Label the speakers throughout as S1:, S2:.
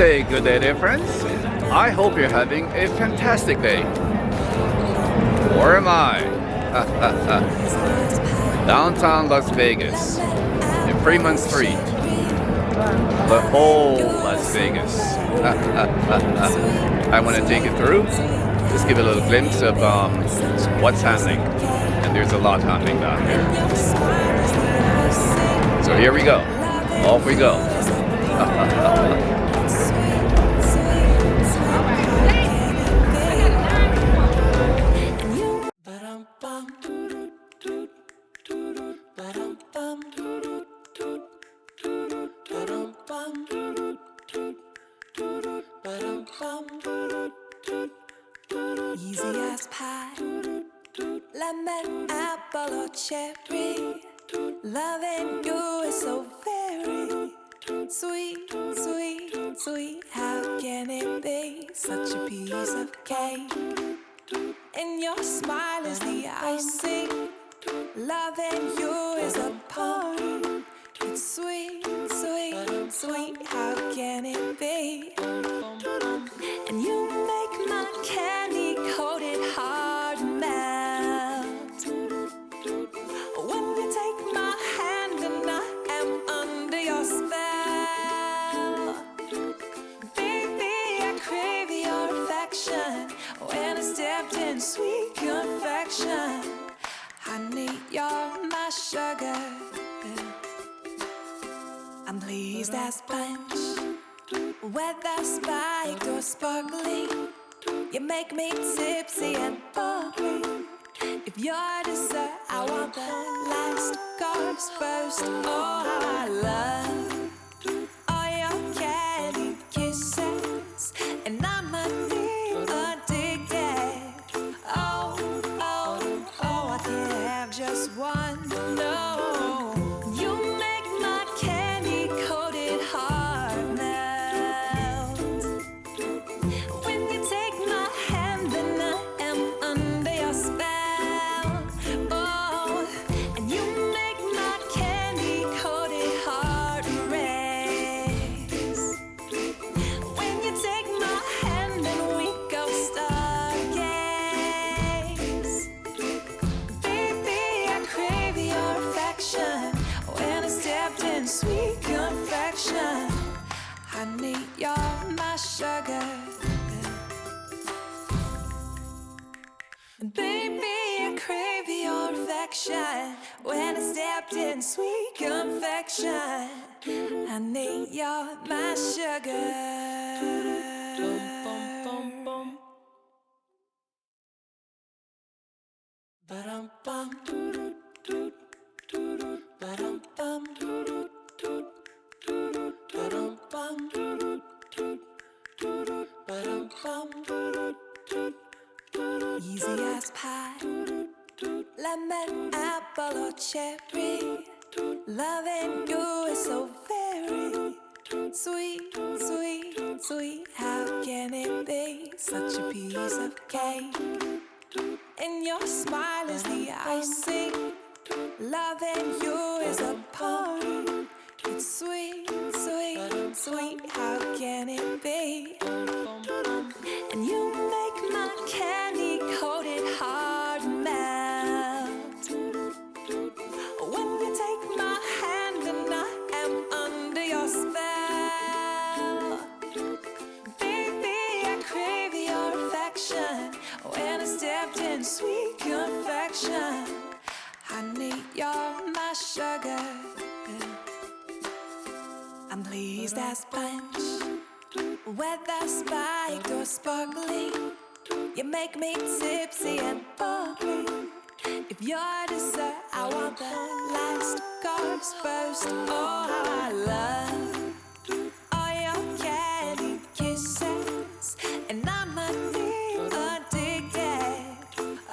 S1: good day, dear friends. I hope you're having a fantastic day. Or am I? Downtown Las Vegas, in Freemont Street, the whole Las Vegas. I want to take you through, just give a little glimpse of what's happening. And there's a lot happening down here. So here we go. Off we go.
S2: Easy as pie, lemon, apple or cherry. Loving you is so very sweet, sweet, sweet. How can it be such a piece of cake? And your smile is the icing. Loving you is a party. It's sweet, sweet, sweet. How can it be? And you make my candy-coated heart melt. When you take my hand and I am under your spell. Baby, I crave your affection. When I stepped in sweet confection. Honey, you're my sugar. I'm pleased as punch, whether spiked or sparkling. You make me tipsy and bubbly. If you're dessert, I want the last course first. Oh, how I love all your candy kisses, and I'm addicted. Oh, oh, oh, I can't have just one. No. Honey, you're my sugar. And baby, I crave your affection. When I stepped in sweet confection. Honey, you're my sugar. Ba-dum-bum, doo-doo, doo-doo, ba-dum-bum, doo-doo, doo-doo. Easy as pie, lemon, apple or cherry. Loving you is so very sweet, sweet, sweet. How can it be such a piece of cake? And your smile is the icing. Loving you is a party. It's sweet, sweet, sweet. How can it be? And you make my candy-coated heart melt. When you take my hand and I am under your spell. Baby, I crave your affection. When I stepped in sweet confection. Honey, you're my sugar. I'm pleased as punch, whether spiked or sparkling. You make me tipsy and bubbly. If you're dessert, I want the last course first. Oh, how I love all your candy kisses, and I'm addicted.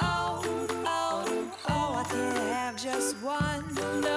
S2: Oh, oh, oh, I can't have just one. No.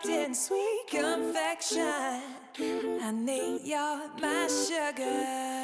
S2: wrapped in sweet confection. Honey, you're my sugar.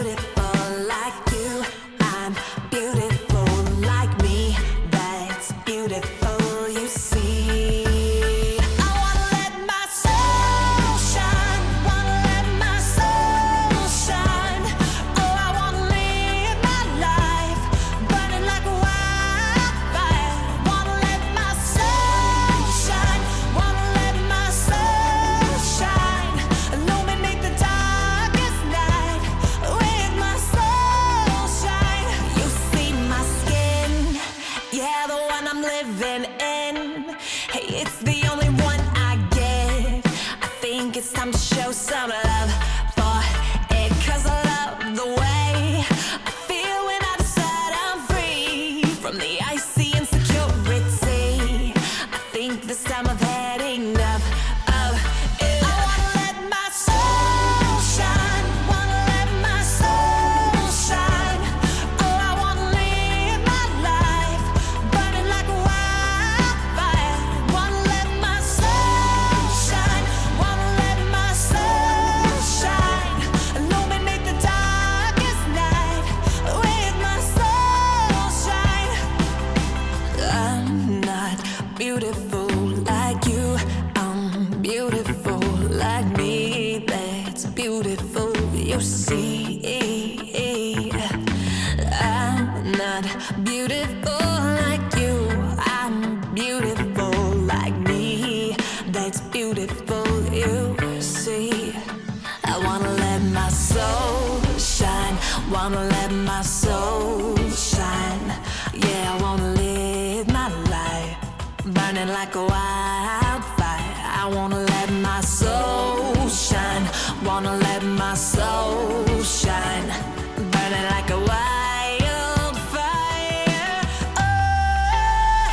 S2: beautiful like you. I'm beautiful like me. That's beautiful, you see. I wanna let my soul shine. Wanna let my soul shine. Oh, I wanna live my life burning like a wildfire. Wanna let my soul shine. Wanna let my soul shine. Illuminate the darkest night with my soul shine. You see my skin, yeah, the one I'm living in. Hey, it's the only one I get. I think it's time to show some love for it, 'cause I love the way I feel when I decide I'm free from the icy insecurity. I think this time I've had enough of it. I wanna let my soul shine. Wanna let my soul shine. Oh, I wanna live my life burning like a wildfire. Wanna let my soul shine. Wanna let my soul shine. Illuminate the darkest night with my soul shine. I'm not beautiful like you. I'm beautiful like me. That's beautiful, you see. I'm not beautiful like you. I'm beautiful like me. That's beautiful, you see. I wanna let my soul shine. Wanna let my soul shine. Yeah, I wanna live my life burning like a wildfire. I wanna let my soul shine. Wanna let my soul shine. Burning like a wildfire. Oh,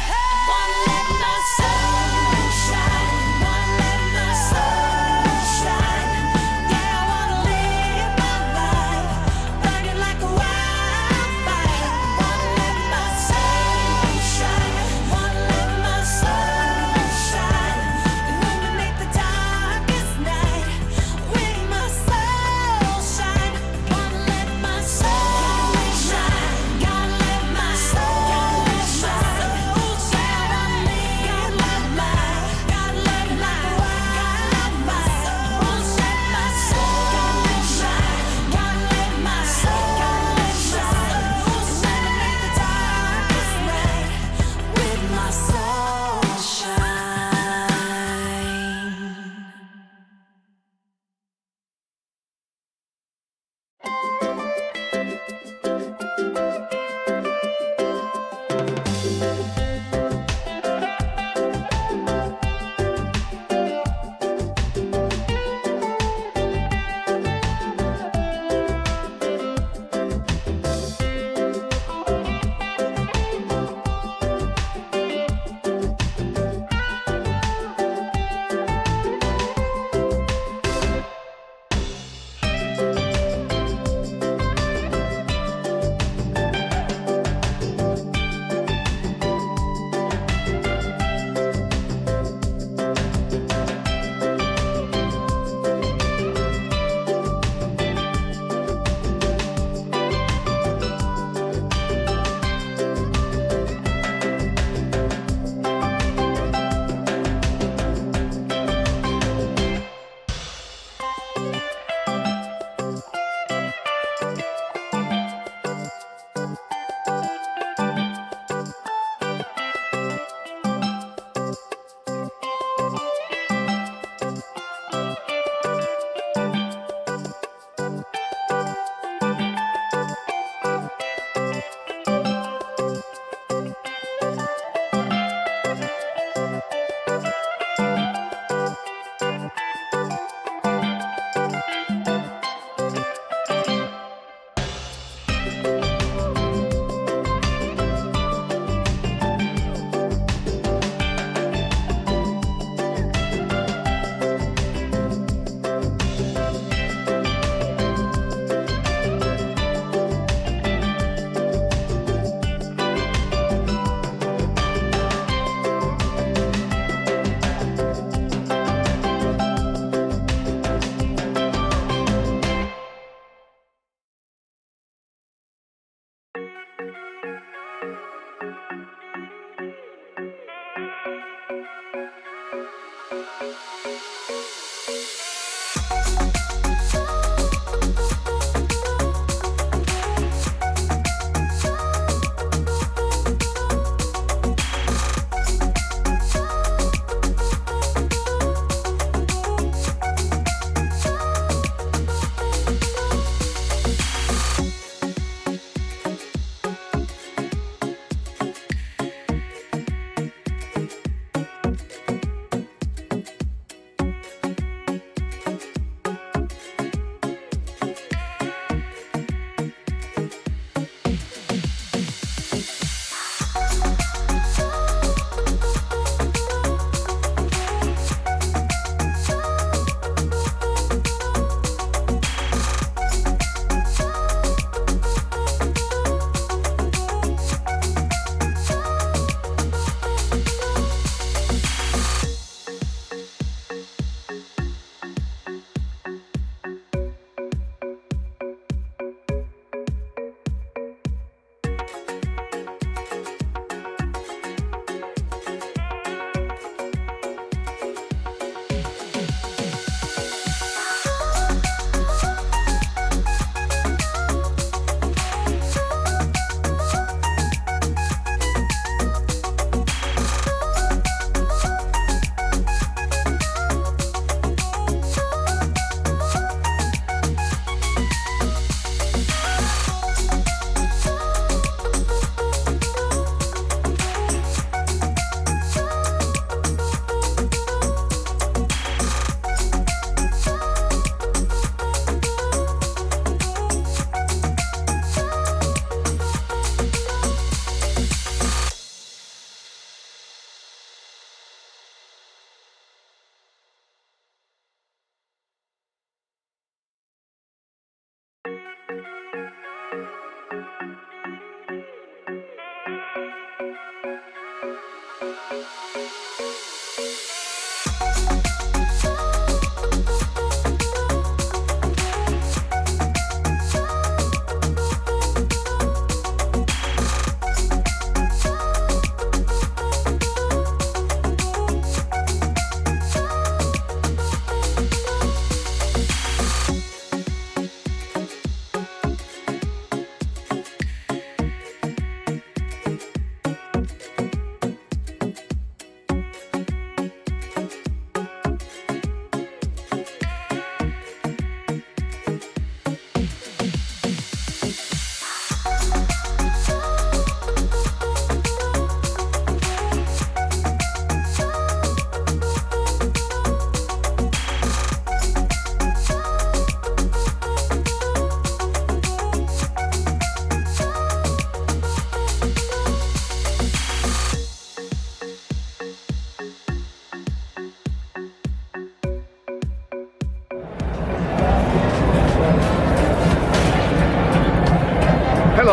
S2: wanna let my soul shine. Wanna let my soul shine. Yeah, I wanna live my life burning like a wildfire.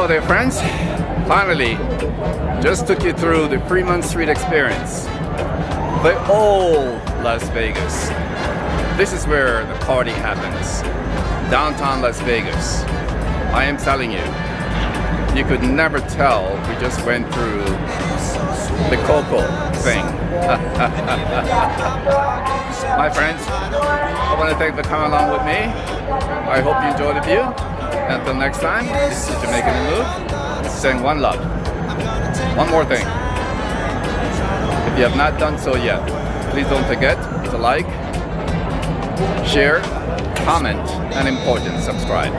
S1: Hello there, friends. Finally, just took you through the Freemont Street Experience. The old Las Vegas. This is where the party happens. Downtown Las Vegas. I am telling you, you could never tell we just went through the Coco thing. My friends, I want to thank you for coming along with me. I hope you enjoyed the view. Until next time, this is Jamaican in Loop, saying one love. One more thing. If you have not done so yet, please don't forget to like, share, comment, and important, subscribe.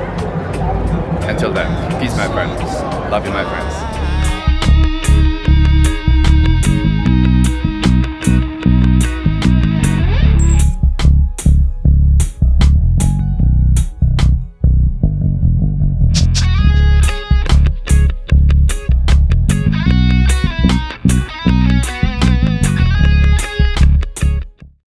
S1: Until then, peace, my friends. Love you, my friends.